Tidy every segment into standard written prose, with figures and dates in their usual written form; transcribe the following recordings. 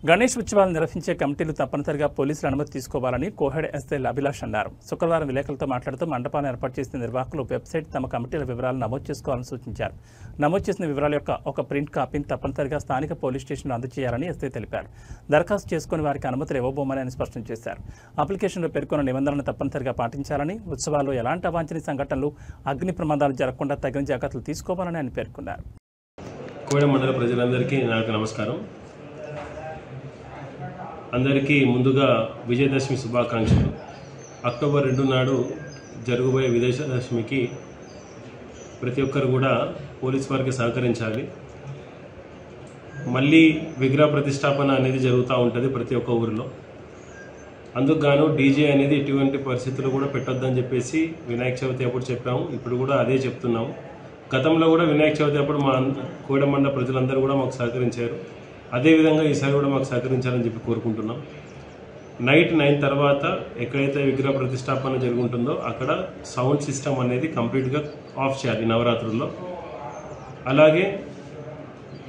గణేష్ ఉత్సవాలు నిర్వహించే కమిటీలు తప్పనిసరిగా పోలీసుల అనుమతి తీసుకోవాలని కోహెడ్ ఎస్ఐ అభిలాష్ అన్నారు. శుక్రవారం విలేకరులతో మాట్లాడుతూ మండపాలను ఏర్పాటు చేసిన నిర్వాహకులు వెబ్సైట్ తమ కమిటీల వివరాలు నమోదు చేసుకోవాలని సూచించారు. నమోదు చేసిన వివరాల యొక్క ఒక ప్రింట్ కాపీని తప్పనిసరిగా స్థానిక పోలీస్ స్టేషన్లో అందజేయాలని ఎస్ఐ తెలిపారు. దరఖాస్తు చేసుకుని వారికి అనుమతులు ఇవ్వబోమని ఆయన స్పష్టం చేశారు. అప్లికేషన్లో పేర్కొన్న నిబంధనలను తప్పనిసరిగా పాటించాలని, ఉత్సవాల్లో ఎలాంటి అవాంఛనీయ సంఘటనలు, అగ్ని ప్రమాదాలు జరగకుండా తగిన జాగ్రత్తలు తీసుకోవాలని ఆయన పేర్కొన్నారు. కోయడ మండల ప్రజలందరికీ నాకు నమస్కారం. అందరికీ ముందుగా విజయదశమి శుభాకాంక్షలు. అక్టోబర్ 2 నాడు జరగబోయే విజయదశమికి ప్రతి ఒక్కరు కూడా పోలీస్ వారికి సహకరించాలి. మళ్ళీ విగ్రహ ప్రతిష్టాపన అనేది జరుగుతూ ఉంటుంది ప్రతి ఒక్క ఊరిలో. అందుకు గాను డీజే అనేది ఎటువంటి పరిస్థితులు కూడా పెట్టొద్దని చెప్పేసి వినాయక చవితి అప్పుడు చెప్పాము. ఇప్పుడు కూడా అదే చెప్తున్నాము. గతంలో కూడా వినాయక చవితి అప్పుడు మా కోయడ మండల ప్రజలందరూ కూడా మాకు సహకరించారు. అదేవిధంగా ఈసారి కూడా మాకు సహకరించాలని చెప్పి కోరుకుంటున్నాం. నైట్ 9 తర్వాత ఎక్కడైతే విగ్రహ ప్రతిష్టాపన జరుగుతుందో అక్కడ సౌండ్ సిస్టమ్ అనేది కంప్లీట్గా ఆఫ్ చేయాలి నవరాత్రుల్లో. అలాగే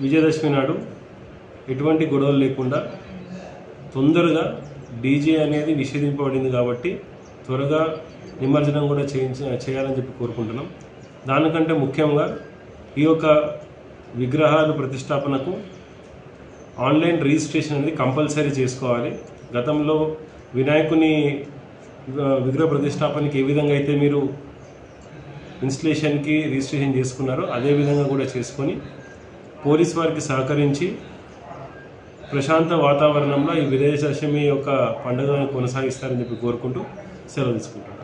విజయదశమి నాడు ఎటువంటి గొడవలు లేకుండా తొందరగా డీజే అనేది నిషేధింపబడింది కాబట్టి త్వరగా నిమజ్జనం కూడా చేయాలని చెప్పి కోరుకుంటున్నాం. దానికంటే ముఖ్యంగా ఈ యొక్క విగ్రహాలు ప్రతిష్టాపనకు ఆన్లైన్ రిజిస్ట్రేషన్ అనేది కంపల్సరీ చేసుకోవాలి. గతంలో వినాయకుని విగ్రహ ప్రతిష్టాపనకి ఏ విధంగా అయితే మీరు ఇన్స్టలేషన్కి రిజిస్ట్రేషన్ చేసుకున్నారో అదేవిధంగా కూడా చేసుకొని పోలీస్ వారికి సహకరించి ప్రశాంత వాతావరణంలో ఈ విజయదశమి యొక్క పండుగను కొనసాగిస్తారని చెప్పి కోరుకుంటూ సెలవు తీసుకుంటాం.